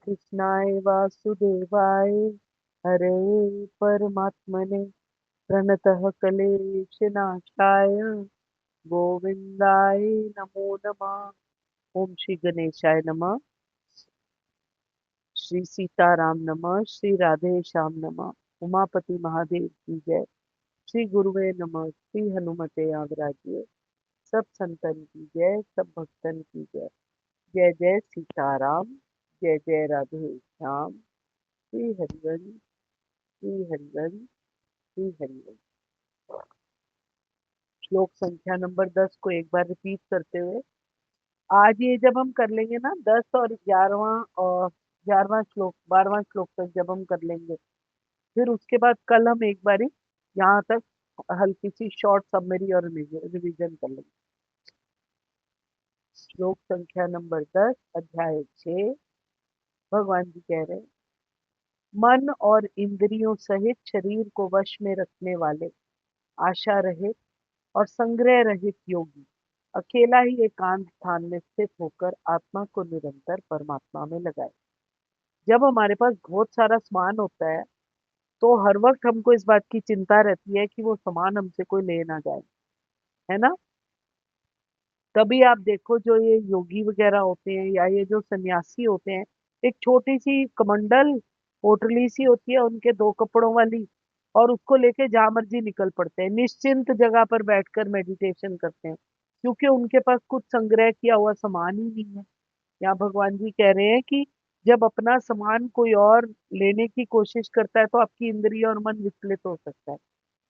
कृष्णाय वासुदेवाय हरे परमात्मने प्रणतः क्लेशनाशाय गोविंदाय नमो नमः। ओम श्री गणेशाय नमः। श्री सीताराम नमः। श्री राधे श्याम नमः। उमापति महादेव की जय। श्री गुरुवे नमः। श्री हनुमते आगराजिए। सब संतन की जय, सब भक्तन की जय। जय जय सीताराम, जय जय राधे श्याम। श्री हरिवंश, श्री हरिवंश, श्री हरिवंश। श्लोक संख्या नंबर 10 को एक बार रिपीट करते हुए आज ये जब हम कर लेंगे ना 10 और 11वां और 11वां श्लोक 12वां श्लोक तक जब हम कर लेंगे, फिर उसके बाद कल हम एक बारी यहाँ तक हल्की सी शॉर्ट समरी और रिवीजन कर लेंगे। श्लोक संख्या नंबर 10, अध्याय 6। भगवान जी कह रहे हैं, मन और इंद्रियों सहित शरीर को वश में रखने वाले आशा रहित और संग्रह रहित योगी अकेला ही एकांत स्थान में स्थित होकर आत्मा को निरंतर परमात्मा में लगाए। जब हमारे पास बहुत सारा सामान होता है तो हर वक्त हमको इस बात की चिंता रहती है कि वो सामान हमसे कोई ले ना जाए, है ना। तभी आप देखो जो ये योगी वगैरह होते हैं या ये जो सन्यासी होते हैं, एक छोटी सी कमंडल पोटली सी होती है उनके दो कपड़ों वाली, और उसको लेके जहां मर्जी निकल पड़ते हैं, निश्चिंत जगह पर बैठकर मेडिटेशन करते हैं, क्योंकि उनके पास कुछ संग्रह किया हुआ सामान ही नहीं है। यहाँ भगवान जी कह रहे हैं कि जब अपना सामान कोई और लेने की कोशिश करता है तो आपकी इंद्रिय और मन विचलित हो सकता है।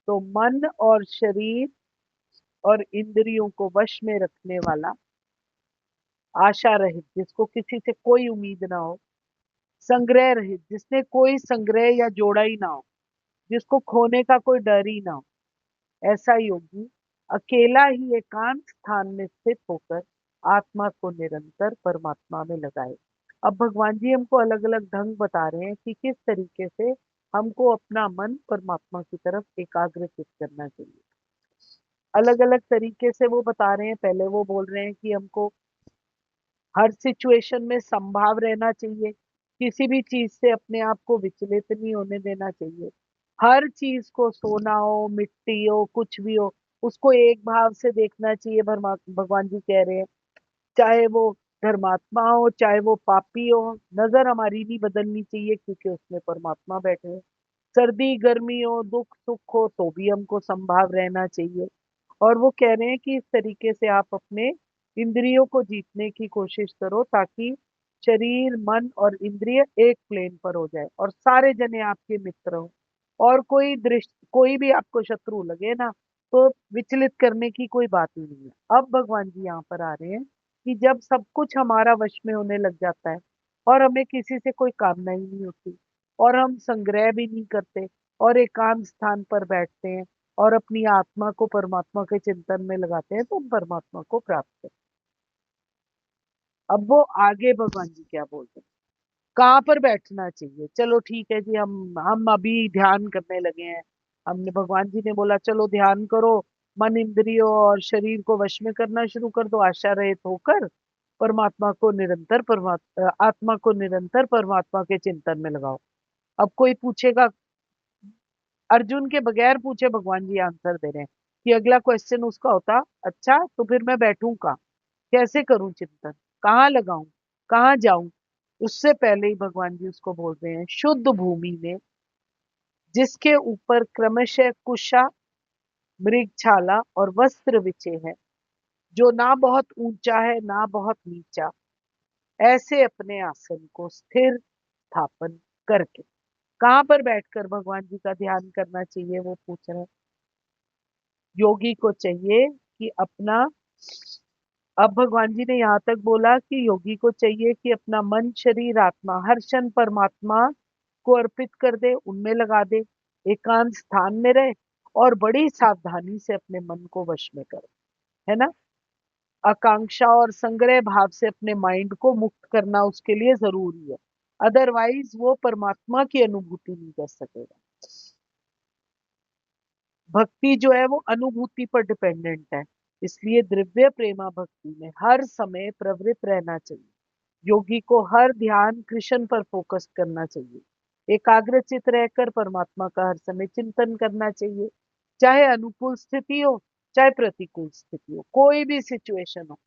तो मन और शरीर और इंद्रियों को वश में रखने वाला, आशा रहित जिसको किसी से कोई उम्मीद ना हो, संग्रह रहित जिसने कोई संग्रह या जोड़ा ही ना हो, जिसको खोने का कोई डर ही ना हो, ऐसा योगी अकेला ही एकांत स्थान में स्थित होकर आत्मा को निरंतर परमात्मा में लगाए। अब भगवान जी हमको अलग अलग ढंग बता रहे हैं कि किस तरीके से हमको अपना मन परमात्मा की तरफ एकाग्रचित करना चाहिए। अलग अलग तरीके से वो बता रहे हैं। पहले वो बोल रहे हैं कि हमको हर सिचुएशन में संभाव रहना चाहिए, किसी भी चीज से अपने आप को विचलित नहीं होने देना चाहिए। हर चीज को, सोना हो मिट्टी हो कुछ भी हो, उसको एक भाव से देखना चाहिए। भगवान जी कह रहे हैं, चाहे वो धर्मात्मा हो चाहे वो पापी हो, नजर हमारी नहीं बदलनी चाहिए क्योंकि उसमें परमात्मा बैठे हैं। सर्दी गर्मी हो दुख सुख हो तो भी हमको संभाव रहना चाहिए। और वो कह रहे हैं कि इस तरीके से आप अपने इंद्रियों को जीतने की कोशिश करो ताकि शरीर मन और इंद्रिय एक प्लेन पर हो जाए और सारे जने आपके मित्र हो, और कोई दृष्टि कोई भी आपको शत्रु लगे ना तो विचलित करने की कोई बात ही नहीं है। अब भगवान जी यहाँ पर आ रहे हैं कि जब सब कुछ हमारा वश में होने लग जाता है और हमें किसी से कोई कामना ही नहीं होती और हम संग्रह भी नहीं करते और एकांत स्थान पर बैठते हैं और अपनी आत्मा को परमात्मा के चिंतन में लगाते हैं तो हम परमात्मा को प्राप्त करते हैं। अब वो आगे भगवान जी क्या बोलते हैं, कहाँ पर बैठना चाहिए। चलो ठीक है जी, हम अभी ध्यान करने लगे हैं। हमने भगवान जी ने बोला चलो ध्यान करो, मन इंद्रियों और शरीर को वश में करना शुरू कर दो, आशा रहित होकर आत्मा को निरंतर परमात्मा के चिंतन में लगाओ। अब कोई पूछेगा, अर्जुन के बगैर पूछे भगवान जी आंसर दे रहे हैं कि अगला क्वेश्चन उसका होता, अच्छा तो फिर मैं बैठूं कहाँ, कैसे करूं चिंतन, कहाँ लगाऊं, कहाँ जाऊं। उससे पहले ही भगवान जी उसको बोल रहे हैं, शुद्ध भूमि में जिसके ऊपर क्रमशः कुशा मृगछाला और वस्त्र बिछे हैं, जो ना बहुत ऊंचा है ना बहुत नीचा, ऐसे अपने आसन को स्थिर स्थापन करके। कहाँ पर बैठकर भगवान जी का ध्यान करना चाहिए वो पूछ रहे हैं। योगी को चाहिए कि अपना, अब भगवान जी ने यहाँ तक बोला कि योगी को चाहिए कि अपना मन शरीर आत्मा हर क्षण परमात्मा को अर्पित कर दे, उनमें लगा दे, एकांत स्थान में रहे और बड़ी सावधानी से अपने मन को वश में करे, है ना। आकांक्षा और संग्रह भाव से अपने माइंड को मुक्त करना उसके लिए जरूरी है, अदरवाइज वो परमात्मा की अनुभूति नहीं कर सकेगा। भक्ति जो है वो अनुभूति पर डिपेंडेंट है, इसलिए दिव्य प्रेमा भक्ति में हर समय प्रवृत्त रहना चाहिए। योगी को हर ध्यान कृष्ण पर फोकस करना चाहिए। एकाग्रचित रहकर परमात्मा का हर समय चिंतन करना चाहिए। चाहे अनुकूल स्थिति हो, चाहे प्रतिकूल स्थिति हो, कोई भी सिचुएशन हो,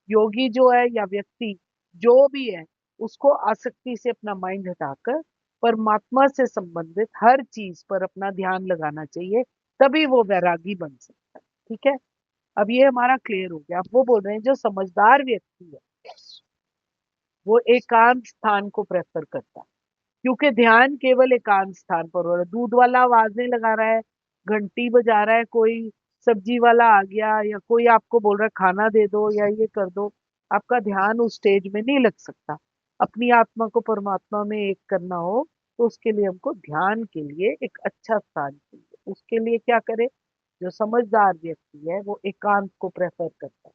योगी जो है या व्यक्ति जो भी है, उसको आसक्ति से अपना माइंड हटाकर परमात्मा से संबंधित हर चीज पर अपना ध्यान लगाना चाहिए। तभी वो वैरागी बन सकता है। ठीक है, अब ये हमारा क्लियर हो गया। अब वो बोल रहे हैं जो समझदार व्यक्ति है वो एकांत स्थान को प्रेफर करता है, क्योंकि ध्यान केवल एकांत स्थान पर हो रहा है। दूध वाला आवाजें लगा रहा है, घंटी बजा रहा है, कोई सब्जी वाला आ गया, या कोई आपको बोल रहा है खाना दे दो या ये कर दो, आपका ध्यान उस स्टेज में नहीं लग सकता। अपनी आत्मा को परमात्मा में एक करना हो तो उसके लिए हमको ध्यान के लिए एक अच्छा स्थान चाहिए। उसके लिए क्या करे? जो समझदार व्यक्ति है वो एकांत को प्रेफर करता है।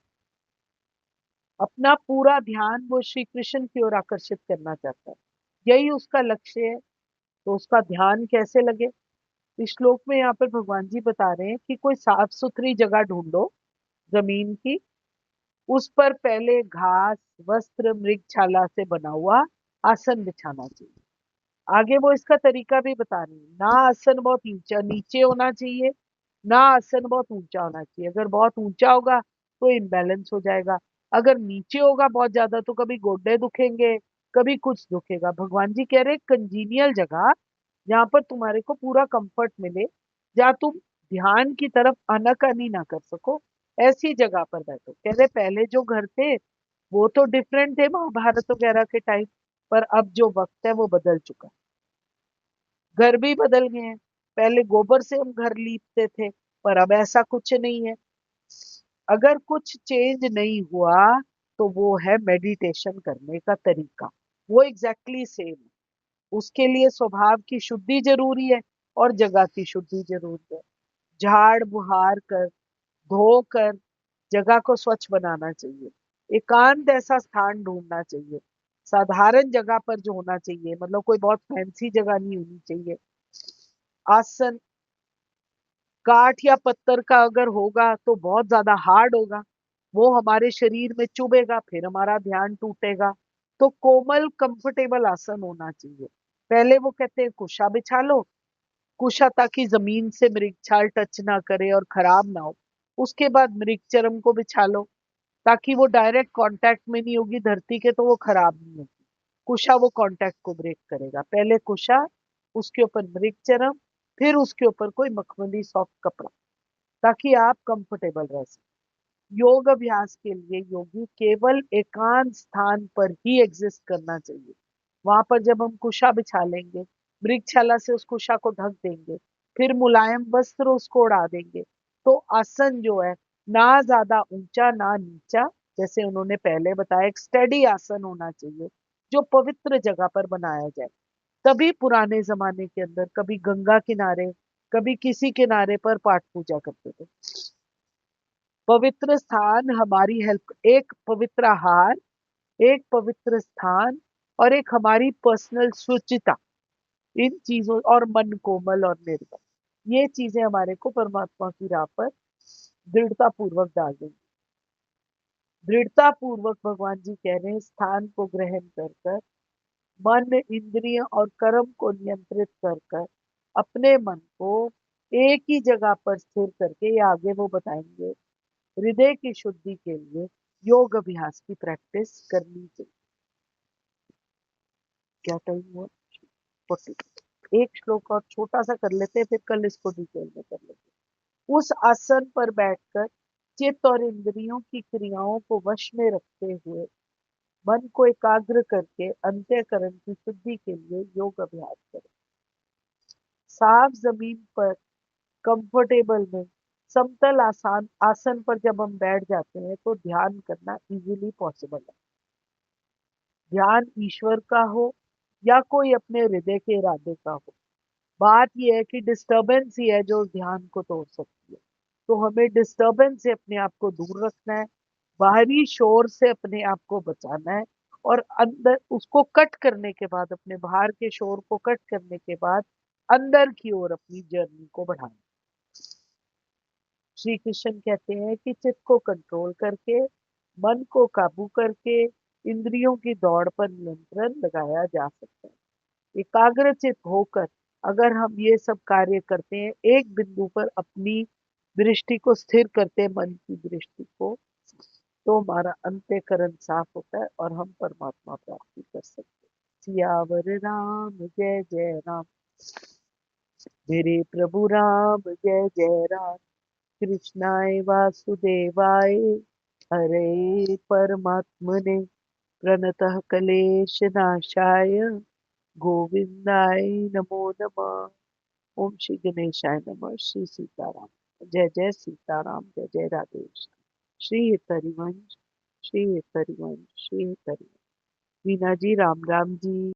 अपना पूरा ध्यान वो श्री कृष्ण की ओर आकर्षित करना चाहता है, यही उसका लक्ष्य है। तो उसका ध्यान कैसे लगे? इस श्लोक में यहाँ पर भगवान जी बता रहे हैं कि कोई साफ सुथरी जगह ढूंढो जमीन की, उस पर पहले घास, वस्त्र, मृगशाला से बना हुआ आसन बिछाना चाहिए। आगे वो इसका तरीका भी बता रहे हैं। ना आसन बहुत ऊंचा नीचे होना चाहिए, ना आसन बहुत ऊंचा होना चाहिए। अगर बहुत ऊंचा होगा तो इम्बैलेंस हो जाएगा, अगर नीचे होगा बहुत ज्यादा तो कभी गोड्डे दुखेंगे, कभी कुछ दुखेगा। भगवान जी कह रहे कंजीनियल जगह, जहां पर तुम्हारे को पूरा कंफर्ट मिले, जहां तुम ध्यान की तरफ आनाकानी ना कर सको, ऐसी जगह पर बैठो। कह रहे पहले जो घर थे वो तो डिफरेंट थे महाभारत वगैरह के टाइम, पर अब जो वक्त है वो बदल चुका है। घर भी बदल गए हैं। पहले गोबर से हम घर लीपते थे, पर अब ऐसा कुछ नहीं है। अगर कुछ चेंज नहीं हुआ तो वो है मेडिटेशन करने का तरीका, वो एग्जैक्टली सेम है। उसके लिए स्वभाव की शुद्धि जरूरी है और जगह की शुद्धि जरूरी है। झाड़ बुहार कर, धोकर जगह को स्वच्छ बनाना चाहिए। एकांत ऐसा स्थान ढूंढना चाहिए। साधारण जगह पर जो होना चाहिए, मतलब कोई बहुत फैंसी जगह नहीं होनी चाहिए। आसन काठ या पत्थर का अगर होगा तो बहुत ज्यादा हार्ड होगा, वो हमारे शरीर में चुभेगा, फिर हमारा ध्यान टूटेगा। तो कोमल कंफर्टेबल आसन होना चाहिए। पहले वो कहते हैं कुशा बिछा लो, कुशा ताकि जमीन से मृगछाल टच ना करे और खराब ना हो। उसके बाद मृगचरम को बिछा लो, ताकि वो डायरेक्ट कांटेक्ट में नहीं होगी धरती के, तो वो खराब नहीं होगी। कुशा वो कांटेक्ट को ब्रेक करेगा। पहले कुशा, उसके ऊपर मृगचरम, फिर उसके ऊपर कोई मखमली सॉफ्ट कपड़ा, ताकि आप कंफर्टेबल रह सकें। योग अभ्यास के लिए योगी केवल एकांत स्थान पर ही एग्जिस्ट करना चाहिए। वहां पर जब हम कुशा बिछा लेंगे, मृगशाला से उस कुशा को ढक देंगे, फिर मुलायम वस्त्र उसको उड़ा देंगे, तो आसन जो है ना ज्यादा ऊंचा ना नीचा, जैसे उन्होंने पहले बताया, एक स्टेडी आसन होना चाहिए जो पवित्र जगह पर बनाया जाए। तभी पुराने जमाने के अंदर कभी गंगा किनारे, कभी किसी किनारे पर पाठ पूजा करते थे। पवित्र स्थान हमारी हेल्प, एक पवित्र आहार, एक पवित्र स्थान, और एक हमारी पर्सनल शुचिता, इन चीजों, और मन कोमल और निर्मल, ये चीजें हमारे को परमात्मा की राह पर दृढ़ता पूर्वक डाल देंगी। दृढ़ता पूर्वक भगवान जी कह रहे हैं स्थान को ग्रहण कर कर, मन, इंद्रिय और कर्म को नियंत्रित कर कर, अपने मन को एक ही जगह पर स्थिर करके, ये आगे वो बताएंगे, हृदय की शुद्धि के लिए योग अभ्यास की प्रैक्टिस करनी चाहिए। क्या टाइम हुआ? 40। एक श्लोक और छोटा सा कर लेते हैं, फिर कल इसको डिटेल में कर लेते हैं। उस आसन पर बैठकर चित्त और इंद्रियों की क्रियाओं को वश में रखते हुए मन को एकाग्र करके अंतःकरण की शुद्धि के लिए योग अभ्यास करें। साफ जमीन पर कंफर्टेबल में समतल आसान आसन पर जब हम बैठ जाते हैं तो ध्यान करना इजीली पॉसिबल है। ध्यान ईश्वर का हो या कोई अपने हृदय के इरादे का हो, बात यह है कि डिस्टरबेंस ही है जो उस ध्यान को तोड़ सकती है। तो हमें डिस्टरबेंस से अपने आप को दूर रखना है, बाहरी शोर से अपने आप को बचाना है, और अंदर उसको कट करने के बाद, अपने बाहर के शोर को कट करने के बाद अंदर की ओर अपनी जर्नी को बढ़ाना। श्री कृष्ण कहते हैं कि चित्त को कंट्रोल करके, मन को काबू करके, इंद्रियों की दौड़ पर नियंत्रण लगाया जा सकता है। एकाग्रचित होकर अगर हम ये सब कार्य करते हैं, एक बिंदु पर अपनी दृष्टि को स्थिर करते हैं, मन की दृष्टि को, तो हमारा अंतःकरण साफ होता है और हम परमात्मा प्राप्ति कर सकते हैं। सियावर राम जय जय राम, मेरे प्रभु राम जय जय राम। कृष्णाय वासुदेवाय, हरे परमात्मने, प्रणतः क्लेशनाशाय, गोविंदाय नमो नमः। ओम श्री गणेशाय नमः। श्री सीताराम। जय जय सीताराम, जय जय राधेश। श्री हरिवंश, श्री हरिवंश, श्री हरिवंश। वीना जी, राम राम जी।